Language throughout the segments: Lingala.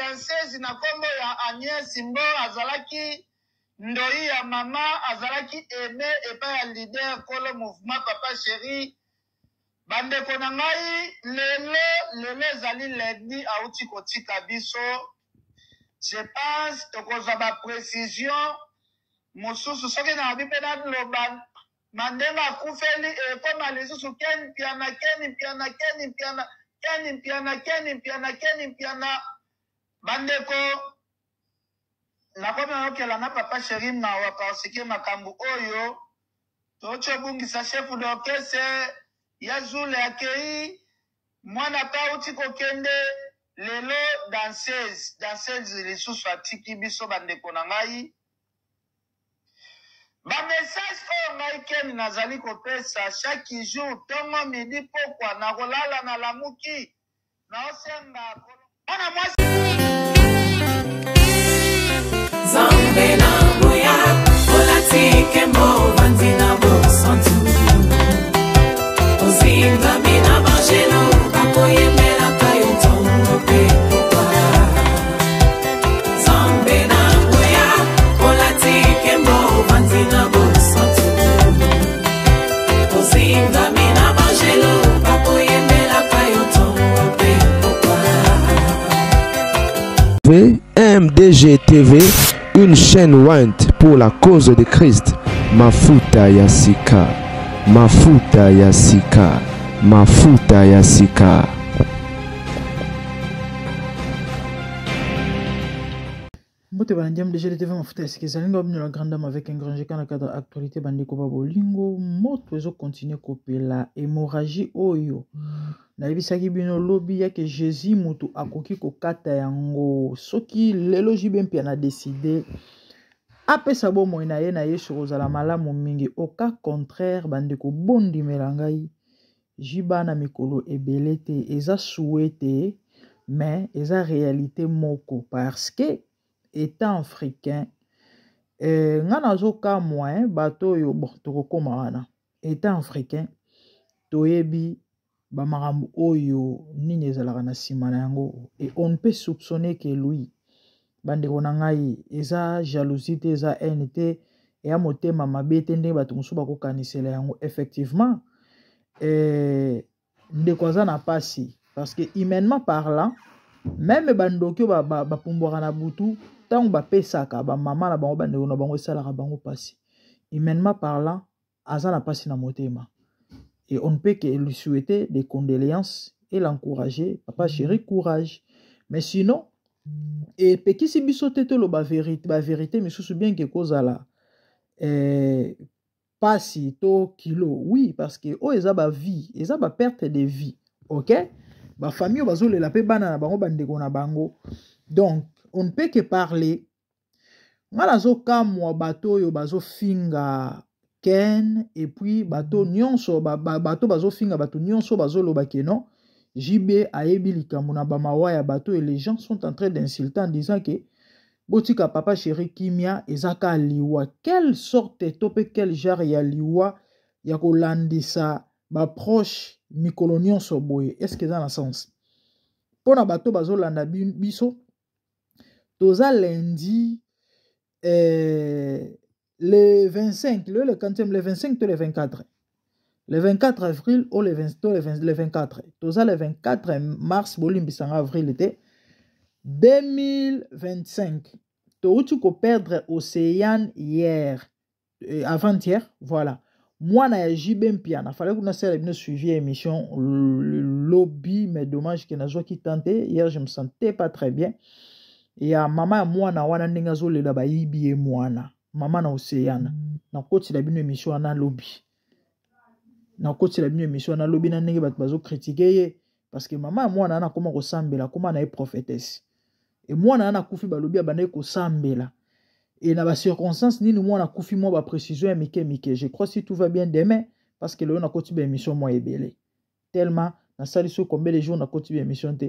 danseuse na kombo ya Agnès Simbo azalaki ndoi ya mama azalaki aimé epa ya leader kolo mouvement papa chéri bandeko na ngai lelo ezali lundi auti kotika biso je pense tokozwa ba précision mosusu soki na bipe na loba mandenga akufeli ekoma lisusu ken piana bandeko nakomi okela na papa chéri mawa parce que makambo oyo tocobungisa chef d'orchestre ya Zule akei mwana pa uti kokende lelo danseuse lisusu atiki biso bandeko na ngai ba message oyo ngai keni nazali kopesa chaque jour tongo midi pokwa na kolala na lamuki naosenga mwana mwasi Zambe na moya olatike mo vanzina bo santu ozinga mina bajelo bakoyemela kayo tongo pe Zambe na moya olatike mo vanzina bo santu ozinga mina bajelo bakoyemela kayo tongo pe MDG TV, une chaîne Want pour la cause de Christ. Mafuta ya sika, mafuta ya sika, mafuta ya sika. Mbote bandiam déjà le TV mafuta ya sika. Zalinga obnu la grande dame avec un grand G dans cadre actualité bandiko babolingo. Moto ezo continuer kopela hémorragie oyo. Na ebisaki bino lobi ya que Jésus mutu akoki kokata yango soki lelo jibempi ana décidé apesa bomo na ye na yesu kozala malamu mingi au cas contraire bandeko bondi melangai jiba na mikolo ebelete eza souhaité mais eza réalité moko parce que étant africain ngana zo ka moins bato yo bon tokokoma wana étant africain toyebi bamarambo oyo nini ezalaka na nsima na yango et on ne peut soupçonner que lui bandeko na ngai eza jalousie te eza haine te eya motema mabe te ndenge bato mosusu bakokanisela yango effectivement ndeko aza na pasi parce que humainement parlant même bandoki oyo bapumbwaka na butu ntango bapesaka bamama na bango bandeko na bango esalaka bango pasi humainement parlant aza na pasi na motema. Et on ne peut que lui souhaiter des condoléances et l'encourager. Papa chéri, courage. Mais sinon, et peki si biso tete lo ba vérité, mais sous bien que cause la pas si to kilo. Oui, parce que oh eza ba vie, eza ba perte de vie. OK? Ba famille bazo le lapé bana na bango bandeko na bango. Donc, on ne peut que parler. Ngala zo kamwa bato yo bazo finga Ken et puis bato nyonso bato bazo finga bato nyonso bazo loba ke non JB ayebi likambo na bamawa ya bato et les gens sont en train d'insulter en disant que botika papa chéri kimia ezaka liwa quelle sorte tope quel genre ya liwa ya kolandisa ba proche mikolo nyonso boye est-ce que ça na sens pona bato bazo landa biso toza lundi le 25, le 25 to le 24. Le 24 avril ou le 24. Toza le 24 mars, bolimbisanga avril était 2025. Touti ko perdre Océane hier, avant-hier, voilà. Moi na JBMPia, na fallait qu'on ait bien suivi l'émission lobby, mais dommage que na joie qui tentait. Hier je me sentais pas très bien. Et à maman moi na wana ningazo le la ba yibi moi na. Maman na Océane na koti la bino émission na lobby na koti la bino émission na lobby na ndenge bato bazo critiquer parce que maman moi na comment kosambela comment na prophétesse et moi na kufi ba lobby abandé kosambela et na ba circonstances nini moi na kufi moi ba précision ya mike je crois si tout va bien demain parce que le na koti ba émission moi ebele tellement na saliso combien de jours na koti ba émission te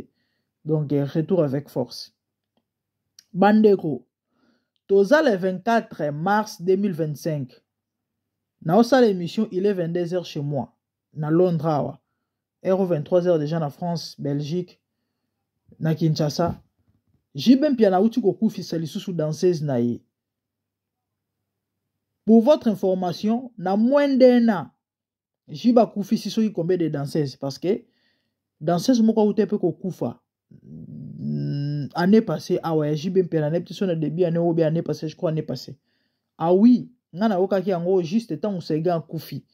donc retour avec force bandeko. Toza le 24 mars 2025. Na osa l'émission, il est 22h chez moi. Na Londres. Heure 23h déjà na France, Belgique, na Kinshasa. JB Mpiana uti kokufisa lisusu danseuse na ye. Pour votre information, na moins d'un an, JB kufisi soki combien de danseuses parce que danseuse moko ute pe kokufa. Année passée, ah ouais, JB Mpiana na petit son na début année ou bien année passée, je crois année passée. Ah oui, ngana okaki yango juste tant usega kufi.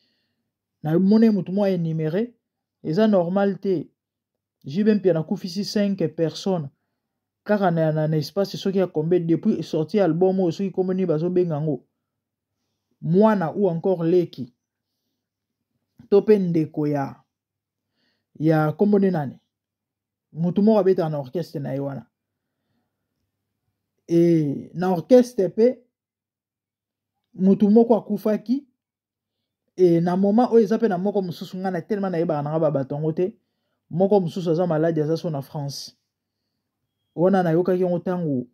Na monnaie mutu mo énuméré, eza normal te. JB Mpiana kufisi 5 personnes. Car on a un espace ce qui a combien depuis sorti album ou ce qui communi bazo bengango. Mwana ou encore leki. Topende koya. Ya combien nani. Mutumo abeta en orchestre na iwana. Et na orchestre pe mutumo kwa kufaki. Et na moment où ils appellent na moko mususu ngana tellement na iba na batongo te. Moko mususu aza malade aza so na France. Wana na yoka ki ntango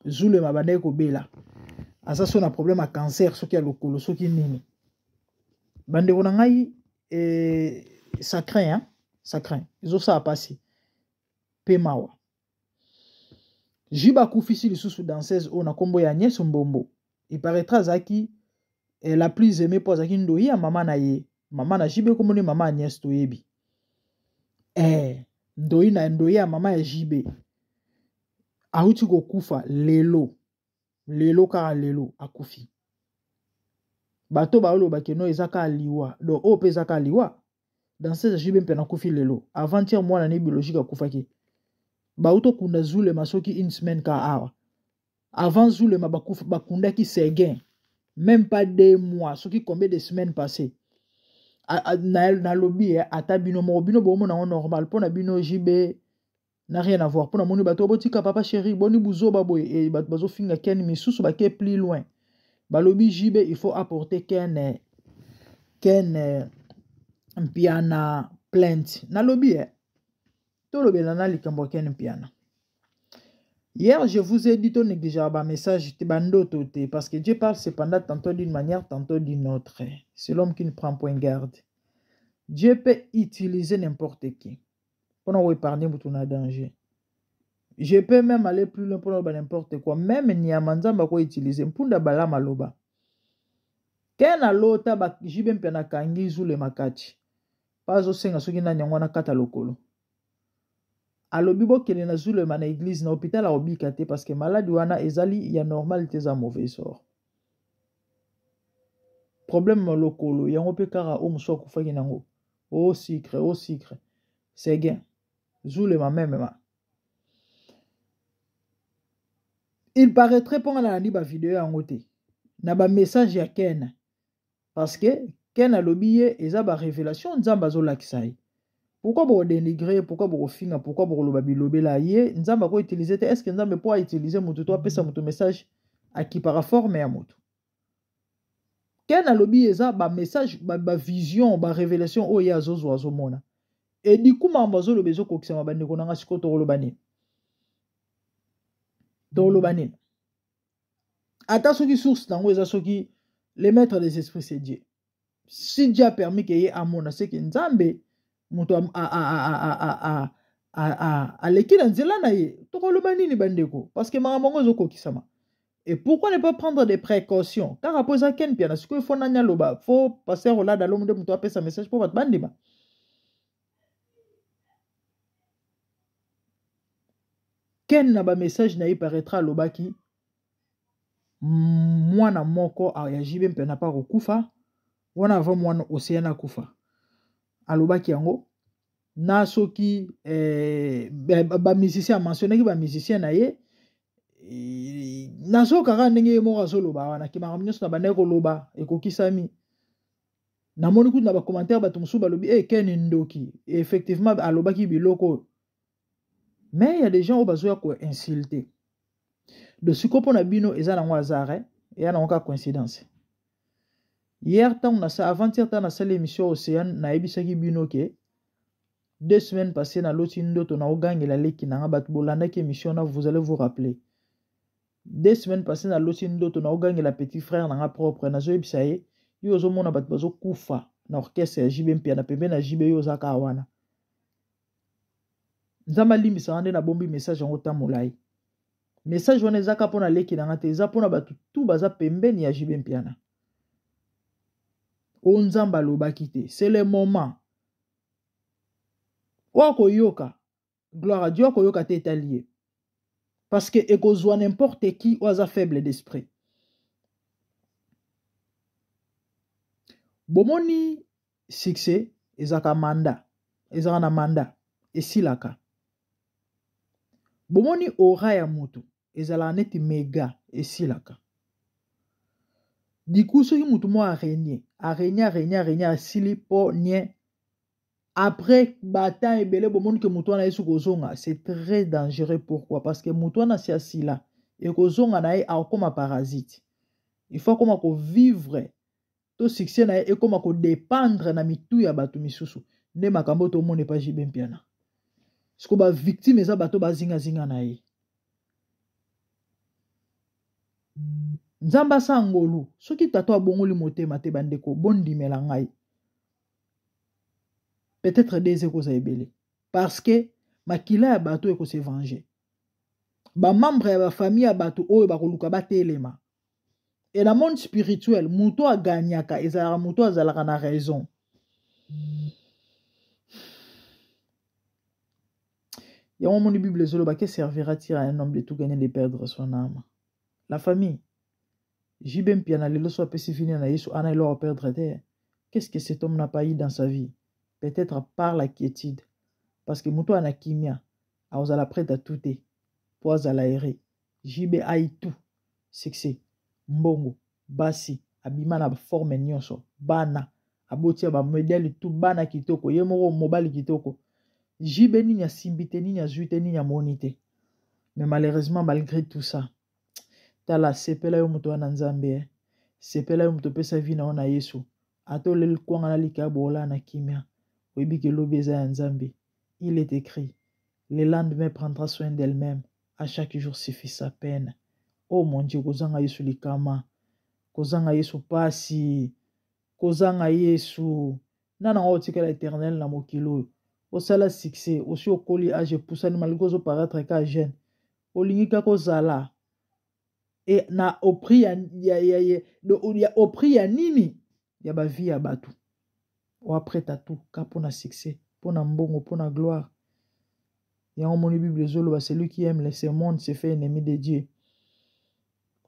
zule mabande ko bela asa so na problème à cancer soki ya lokolo soki nini bande ko na ngai ça craint izo ça passer pe mawa jiba kufisi lisusu danseuse ona kombo ya Agnès Mbombo il paraîtra zaki la plus aimée pour zaki ndoyi ya mama na ye mama na jibe komoni mama Agnès toyebi ndoyi na ndoyi ya mama ya jibe auti ko kufa lelo kaka lelo akufi bato baolo bakeno ezaka liwa do o pe ezaka liwa dans ces JB Mpiana kufi lelo avant-hier mwana ni biologique akufaki bauto kunda zule masoki une semaine ka awa avant zule mabakufa bakunda ki seguin même pas 2 mois soki combien de semaines passées na lobby ata bino mo bino bomo na normal pona bino JB n'a rien à voir. Pour la moni bato botika papa chéri boni buzo baboy et bazo finga ken misusu ba ke plus loin. Balobi JB il faut apporter ken Mpiana plainte. Na lobby to lobi na likambo ken Mpiana. Hier je vous ai dit ton négligeable message te bando toté parce que Dieu parle cependant tantôt d'une manière tantôt d'une autre. C'est l'homme qui ne prend point garde. Dieu peut utiliser n'importe qui. Pour nous épargner pour un danger. Je peux même aller plus loin pour n'importe quoi. Même Niamanza m'a quoi utiliser. Mpunda bala maloba. Kena lota ba JB Mpiana kangi zule makati. Pas au senga soki na nyangwana kata lokolo. Alobi bo kele na zule na église na hôpital a obikate parce que malade wana ezali ya normal te za mauvais sort. Problème lokolo yango pe kara o muso kufaki nango. Oh sucre. C'est gain. Zoule ma même. Il paraîtrait pour la vidéo en côté. Na ba message ya Ken. Parce que Ken a l'obillé et ça ba révélation nzamba zo lakisai. Pourquoi vous dénigrer, pourquoi vous finir, pourquoi vous lobby la yé, nzamba ko utiliser est-ce que nzamba peut utiliser mutu to apesa mutu message à qui paraforme ya mutu. Ken a l'obillé ça ba message ba vision, ba révélation o ya zo zo mona. Et du coup, mambazo le bezo kokisa mabande konanga siko tolo bani. Tolo bani. Ata soki source tango eza soki les maîtres des esprits c'est Dieu. Si Dieu a permis qu'il y ait amona c'est que nzambe muto a lekina nzela na ye tolo bani ni bandeko parce que mamango zo kokisa ma. Et pourquoi ne pas prendre des précautions? Car après ça ken piana siko faut nanya loba, faut passer au là dans l'homme de muto appeler sa message pour votre bandima. Ken na ba message na paraîtra lobaki mwana moko ya JB Mpiana pa kokufa wana avant mwana Océana kufa alobaki yango na soki ba musicien mentionné ki ba musicien na ye na so kaka ndenge moko azoloba wana ki makamnyo na bande ko loba ekokisami na moni ku na ba commentaire ba tumsu balobi Ken ndoki effectivement alobaki biloko. Mais il y a des gens qui ont insulté. De ce qu'on a bino, ils ont un hasard, et il y a une coïncidence. Hier, avant-hier, on a fait l'émission Océan, on a eu bino que 2 semaines passées, on a l'autre, on a gagné la leki, on a battu émission, vous allez vous rappeler. 2 semaines passées, on a l'autre, on a gagné la petit frère, on a propre, on a eu bisaye, yo zo mona bat bazo kufa, na orchestre JB Mpiana, pembe na JB yo zaka awana. Nzamba limbi sa ande na bombi message en ota molai. message wana ezaka mpona leki na nga te eza mpona bato tu baza pembeni ya JB Mpiana. O nzambe alobaki te, c'est le moment. Wako yoka, gloire à Dieu, wako yoka te etalié. Parce que ekozwa n'importe qui ou aza faible d'esprit. Bomoni succès ezaka manda, ezaka na manda esilaka. Bomoni aura ya mutu ezala neti mega esilaka. Diku soki mutu mo araignée asili po nie. Après bata ebele bomoni ke mutu wana yesu kozonga, c'est très dangereux. Pourquoi? Parce que mutu wana si asila et kozonga na ye akoma parasite. Il faut koma ko vivre to succès na ye et koma ko dépendre na mitu ya bato misusu. Ne makambo to mone pa JB Mpiana. Siko ba victime eza bato bazinga zinga na ye. Nzamba sangolu soki tato abongoli motema te bandeko bondimela ngai. Peut-être des échos à ebele. Parce que makila ya bato eko se venger. Ba membre ya ba famille ya bato oyo bakoluka batelema. Et dans le monde spirituel, muto a gagnaka ezala muto azalaka na raison. Il y a un moment de Bible zolo que servira-t-il à un homme de tout gagner de perdre son âme? La famille. JB Mpiana lelo so apesi fini na Yesu ana ilo perdre terre. Qu'est-ce que cet homme n'a pas eu dans sa vie? Peut-être par la quiétude. Parce que muto ana kimia, a ozala prête à tout et pour azala errer. JB a tout. Succès. Mbongo, basi, abima na forme nyonso, bana, abotia ba modèle tout bana kitoko, yemoro mobile kitoko. JB ni simbite ni zuite ni monite. Mais malheureusement malgré tout ça, tala sepela yo muto na Nzambe, sepela yo muto pesa vie na ona Yesu. Ato le kwanga na likabola na kimia. Webi ke lobeza ya Nzambe. Il est écrit, le lendemain prendra soin d'elle-même, à chaque jour suffit sa peine. Oh mon Dieu, kozanga Yesu likama, kozanga Yesu pasi, kozanga Yesu, nana otikala éternel na mokilo, osala succès, osi okoli age poussani malgré zo paraître ka jeune, olingika kozala, et na au prix ya nini, ya ba vie ya batu, ou après tout, ka pona succès, pona mbongo, pona gloire, ya omoni Bible zolo, celui qui aime ce monde se fait ennemi de Dieu.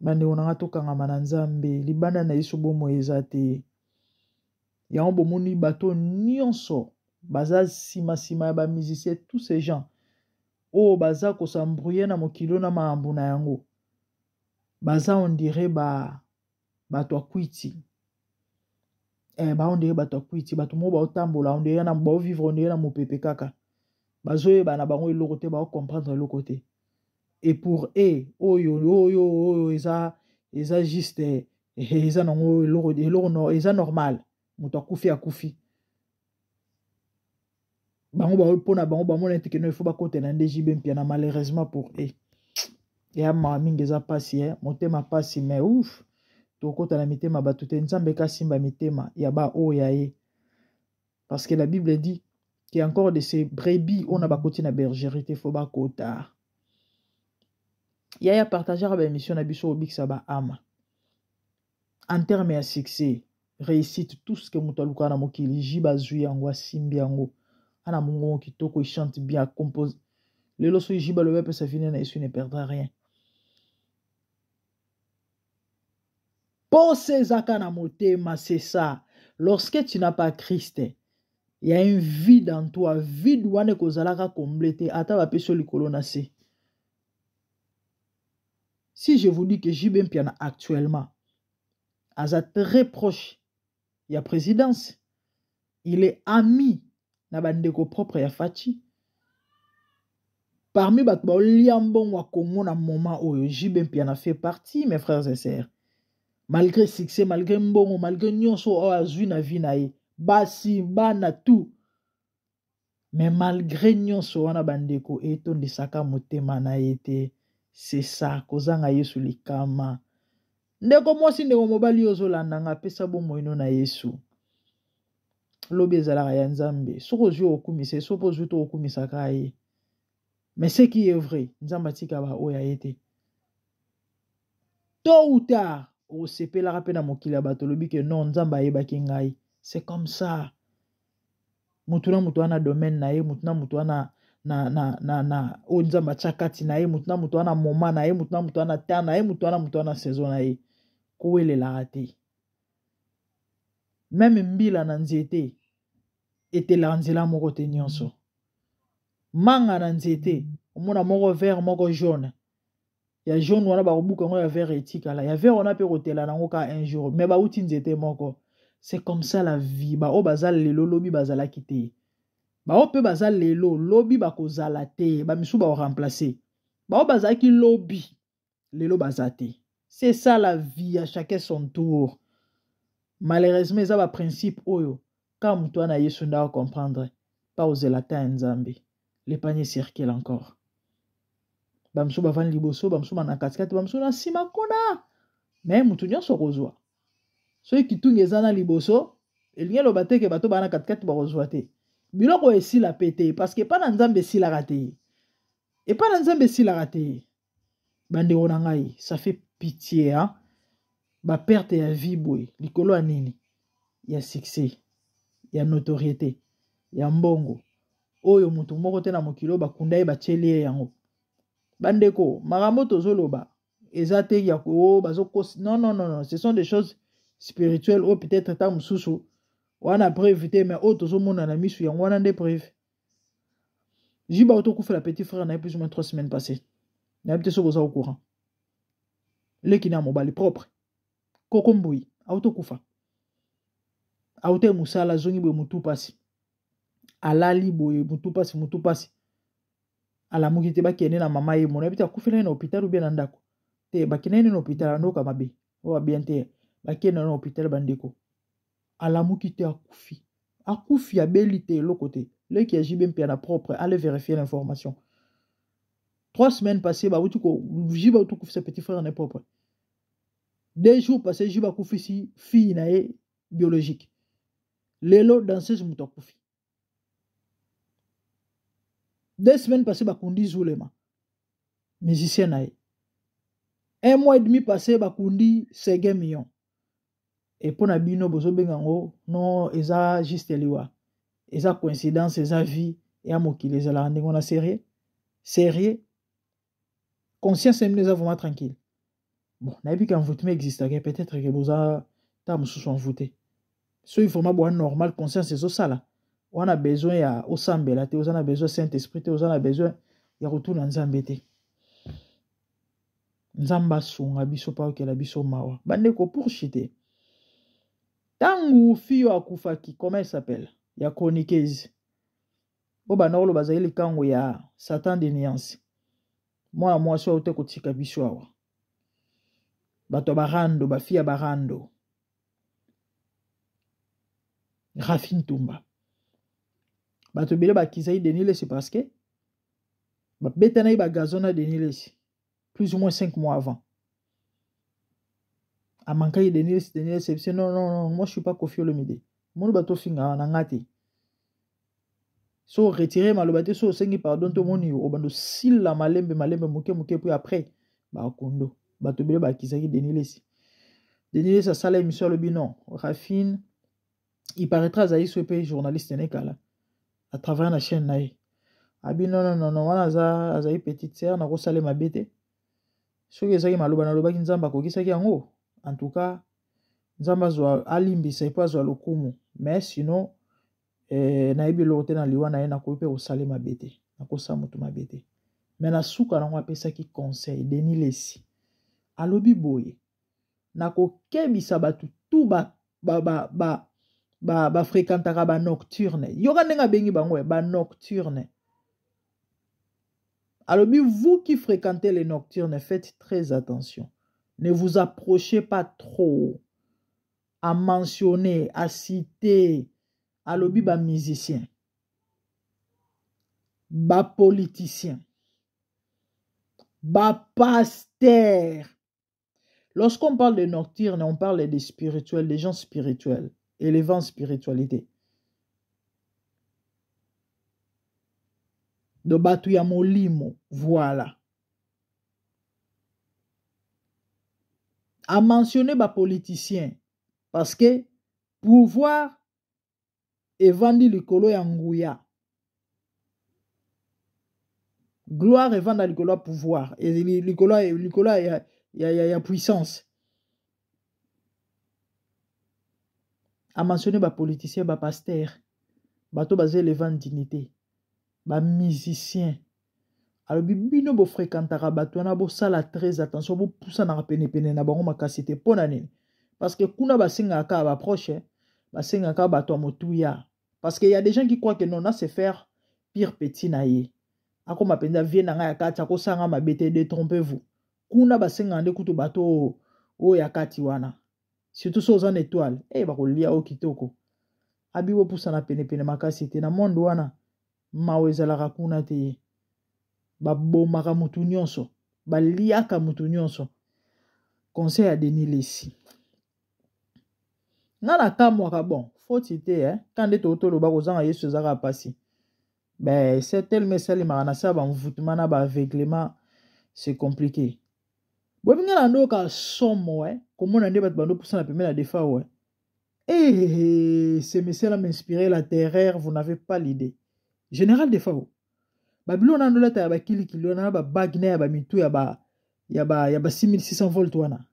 Bande onanga tokanga na Nzambe libanda na Yesu bomo eza te ya bomoni bato nyonso baza sima ya ba musiciens tous ces gens o baza ko s'embrouiller na mokilo na maambu na yango baza on dirait bato akwiti on dirait bato akwiti bato mo ba otambola on dirait na ba vivre on dirait na mopepe kaka bazoye bana bango eloko te ba comprendre le côté. Et pour eux, oyo, eza juste, eza nango eloko eza normal. Muto akufi. Bango ba pona bango ba mona tekeno il faut ba kote na JB Mpiana malheureusement pour eux. Ya ma mingi eza pasi motema pasi mais ouf. To kota na mitema batu te Nzambe ka simba mitema ya ba oya ye. Parce que la Bible dit qu'il y a encore de ces brebis on a ba koti na bergerie te faut ba kota. Yaya partager la émission na biso obikisa ba ama. En termes de succès, réussite, tout ce que mutaluka na mokili, jiba zui yango simbi yango. Ana mungo kitoko il chante bien, compose. Le loso jiba le web ça finit na Yesu ne perdra rien. Pose zaka na motema, c'est ça. Lorsque tu n'as pas Christ, il y a un vide en toi, vide wane kozalaka complété, ata ba peso likolo na se. Si je vous dis que JB Mpiana actuellement, asa très proche, il y a présidence, il est ami na bandeko propre ya Fachi. Parmi bato ba liambon wa Congo na moment où JB Mpiana fait partie, mes frères et sœurs. Malgré succès, malgré mbongo, malgré nyonso o azui na vie na ye, basi, bana tout. Mais malgré nyonso wana bandeko etondisaka motema na ye. C'est ça, kozanga Yesu likama. Ndeko mwasi ndeko mobali ozolanda nga pesa bomo ino na Yesu. Lobi ezalaka ya Nzambe. Soko zwi okumise, soko zwi to okumisaka ye. Mais ce qui est vrai, Nzamba tika ba oya ete. tôt ou tard au sepela rapena mokili bato lobi que non nzamba yebaki ngai. C'est comme ça. Mutuna mutuana domaine na ye, mutuna mutuana na o nzamba chakati na ye, mutuna mutuana moment na ye, mutuna mutuana temps na ye, mutuana saison na ye. Kowele la raté. Même mbila na nzete etela nzela moko te nyonso. Manga na nzete omona moko vert moko jaune. Ya jaune wana bakobuka ngo ya vert etikala. Ya vert wana pe kotela nango ka un jour. Mais ba uti nzete moko. C'est comme ça la vie. Ba o bazal lelo lobi bazala kite. Ba o pe bazal lelo lobi bakozala te. Ba misu ba o remplacer. Ba o bazaki lobi lelo bazate. C'est ça la vie, à chacun son tour. Malheureusement, ça va principe oyo. Quand mutu na yesu nda comprendre, pas oser la ta nzambe. Les paniers circulent encore. Bamsu bavan liboso, bamsu na katikati, bamsu na sima kona. Mais mutu nyonso kozwa. Ceux qui tunge ezana liboso, elinge lo bateke bato bana katikati ba kozwa te. Biloko esi la pété parce que pas na nzambe si la raté. Et pas na nzambe si la raté. Bande onangai, ça fait pitié hein. Ba perte ya vie boy, likolo anini. Ya succès, ya notoriété, ya mbongo. Oyo mutu moko te na mokilo bakunda ye bacheli yango. Bandeko, makambo tozoloba. Ezate ya ko bazo non, ce sont des choses spirituelles ou peut-être ta mususu. Wana prévité mais o tozomona na misu yango wana nde prévu. Jiba auto kufa la petit frère na plus ou moins 3 semaines passées. Na peut-être soboza au courant. Lekina mobali propre. Kokombui, auto kufa. Auto musala zongi bo mutu pasi. Alali boye mutu pasi. Ala mukite bakene na mama ye mona bita kufela na hôpital ou bien na ndako. Te bakene na hôpital ndo kama be. O bien te bakene na hôpital bandeko. Ala mukite akufi. Akufi abelite lokote. Le qui agit bien na propre, allez vérifier l'information. 3 semaines passées ba utu ko jiba utu kufi sa petit frère na propre. 2 jours passés jiba kufi si fille na ye biologique. Lelo danseuse mutakufi. 2 semaines passées bakundi zulema. Musicien na ye. 1 mois et demi passé bakundi 5 millions. Et pour na bino bozo bengango non eza juste liwa. Eza coïncidence eza vie et amokile eza la ndingo na sérieux. Conscience est vraiment tranquille. Bon, na ebi kan vote existe peut-être que boza ta mususu en voter. So il faut ma boire normal conscience ezo sala. On a besoin ya osambela te, on a besoin Saint-Esprit te, on a besoin ya retour na nzambe te. Nzamba sunga biso pa okela biso mawa. Bandeko pour chiter. Tangu fiyo akufaki, comment elle s'appelle? Ya chroniqueuse. Bo banolo bazali kango ya Satan de nuance. Moi so ote kotika biso awa. Bato barando, bafia barando. Rafin Tumba. Bato bele ba kizayi denile c'est parce que ba betana ba gazona denile plus ou moins 5 mois avant. A manqué denile c'est non, moi je suis pas Koffi Olomide. Mon bato finga na ngati. So retirer malobate so sengi pardon to moni o bando sila malembe moke puis après ba kondo. Bato bele ba kizayi denile si. Denile sa sala émission le binon. Rafine il paraîtra Zaï Swepé journaliste nekala. À travers la chaîne naï. Abi non, wana za petite sœur na ko sale mabete. Soki ezaki maloba na lobaki nzamba ko kisaki yango. En tout cas, nzamba zo alimbi sai pas zo lokumu. Mais sinon na ebi lote na liwa na ye na ko pe ko sale mabete. Na ko sa mutu mabete. Mais na suka na ngwa pesa ki conseil Denis Lesi. Alobi boye. Na ko kebisa batu tout ba fréquentera ba nocturne. Yoga nenga bengi bango ba nocturne. Alors, vous qui fréquentez les nocturnes, faites très attention. Ne vous approchez pas trop à mentionner, à citer, à l'obi ba musicien, ba politicien, ba pasteur. Lorsqu'on parle de nocturnes, on parle des spirituels, des gens spirituels, élevant spiritualité. De batu ya molimo, voilà. a mentionné les politiciens parce que pouvoir est vendu likolo ya nguya. Gloire est vendue likolo pouvoir et likolo ya puissance. A mentionné les politiciens, les pasteurs, bato basé les ventes dignité, les musiciens. Alors bino bo fréquentera bato na bo sala très attention bo poussa na pene na bango makasité pona nini parce que kuna basenga ka ba proche basenga ka bato motuya parce que y a des gens qui croient que non na se faire pire petit na ye ako mapenda vie na nga ya kati ko sanga mabete détrompez-vous kuna basenga nde kutu bato o ya kati wana surtout so en étoile ba ko lia o kitoko abi bo poussa na pene makasité na monde wana mawezala ka kuna te babomaka mutu nyonso baliaka mutu nyonso conseil à Denis Lessi nana kamwaka bon faut citer quand de toto lo bakozanga yesu zaka pasi ben c'est tellement salimaka na sa ba mvutumana na ba aveuglement c'est compliqué bobinga na ndoka somo komona nde bato bando poussa na pemela defa ce monsieur là m'inspirer la terreur vous n'avez pas l'idée général Defao Babylone na ndolata ya bakili kilo na ba bagna ya ba mitu ya ba 6600 volts wana.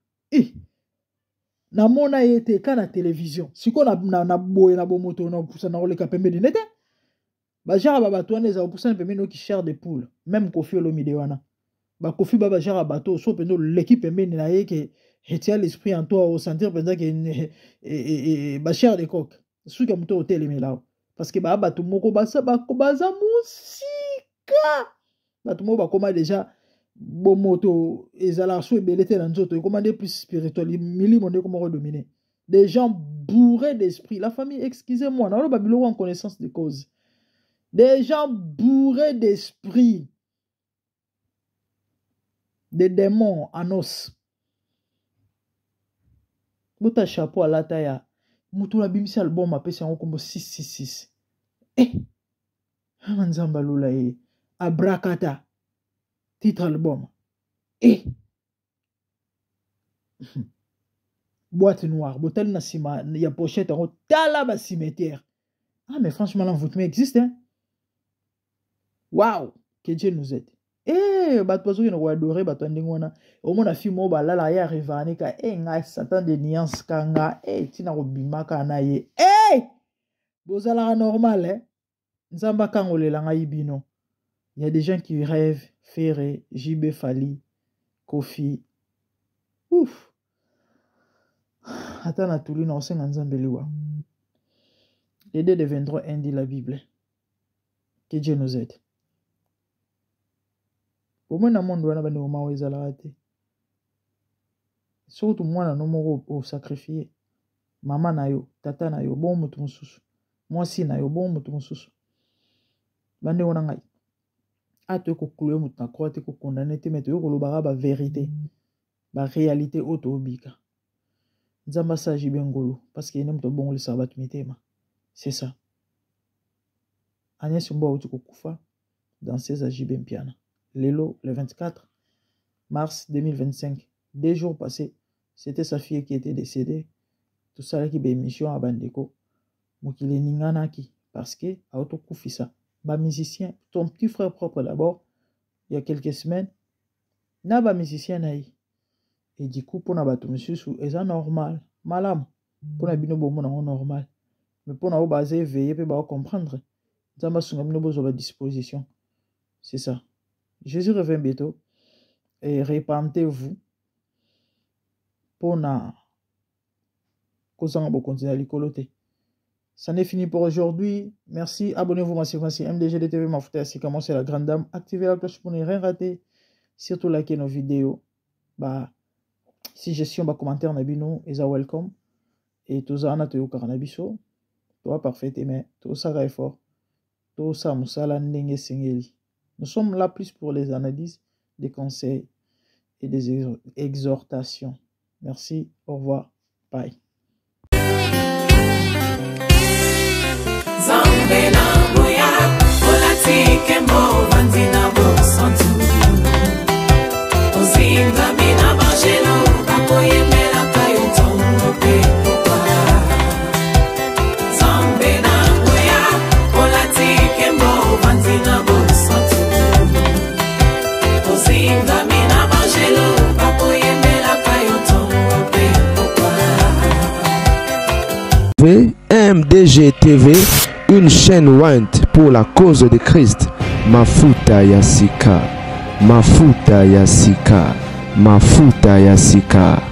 Na mona yete kana télévision. Siko na boye na bomoto na poussa na roleka pembeni nete. Ba jara ba bato wana za poussa pembeni no ki chair de poule. Même Kofi Olomide wana. Ba Kofi ba jara bato so pendo l'équipe pembeni na yeke retient l'esprit en toi au sentir penza que ba chair de coq. Suka muto hotel melao. Parce que ba bato moko basa ba kobaza musi bato mo bakoma déjà bomoto ezala so ebelete na nzoto ekomande plus spirituel milimo nde comment redominer des gens bourrés d'esprit la famille excusez-moi na ba bilo en connaissance de cause des gens bourrés d'esprit des démons en os bota chapeau à la taya mutu na bimisi album apesi yango kombo 666 Nzamba lula Abrakata titre album boîte noire botel na sima ya pochette en tala ba cimetière mais franchement l'envoûtement existe waouh que Dieu nous aide bato bazo kino adorer bato ndingona au mona fi mo ba lala ya revane ka nga satan de nuance kanga tina ko bimaka na ye bozala normal Nzamba kangolela ngai bino. Il y a des gens qui rêvent Ferré, JB Fali, Kofi. Ouf. Attends na tuli na osenga Nzambe liwa. Les deux deviendront un dit la Bible. Que Dieu nous aide. Au moins na monde wana bande oma wezala rate. Surtout mwana no moko o sacrifier. Mama na yo, tata na yo, bon mutu mususu. Mwasi na yo, bon mutu mususu. Bande wana ngai ato ko kluwe mutu na croate ko condamner te meto yo ko lobaka ba vérité ba réalité auto obika Nzamba sa jibengolo parce que ene mutu bongo le sabat mitema c'est ça Agnès Mbo uti ko kufa dans 16 JB Mpiana lelo le 24 mars 2025 2 jours passés c'était sa fille qui était décédée tout ça là qui be émission à bandeko mokile ninganaki parce que auto kufisa ba musicien, ton petit frère propre d'abord, il y a quelques semaines, na ba musicien naï. Et du coup, pour na ba tout monsieur sous, est ça normal, malam, pour na bino bomo na normal. Mais pour na o basé veiller, pe ba comprendre. Zamba sunga bino bozo ba disposition. C'est ça. Jésus revient bientôt. Et répentez-vous. Pour na kozanga bo continuer à l'icoloter. Ça n'est fini pour aujourd'hui. Merci. Abonnez-vous massivement sur MDGDTV Mafouta Yassika. Moi, c'est la grande dame. Activez la cloche pour ne rien rater. Surtout likez nos vidéos. Suggestions, commentaires, nabino, et welcome. Et tout ça, on a tout carnabiso. Toi, parfait, mais tout ça, est fort. Tout ça, moussala, n'enge singeli. Nous sommes là plus pour les analyses, des conseils et des exhortations. Merci. Au revoir. Bye. Zambe na boya, olatike mo vandina bo santu. Ozinga mina bajelo, kapoye me MDG TV, une chaîne want pour la cause de Christ. Mafuta ya sika, mafuta ya sika, mafuta ya sika.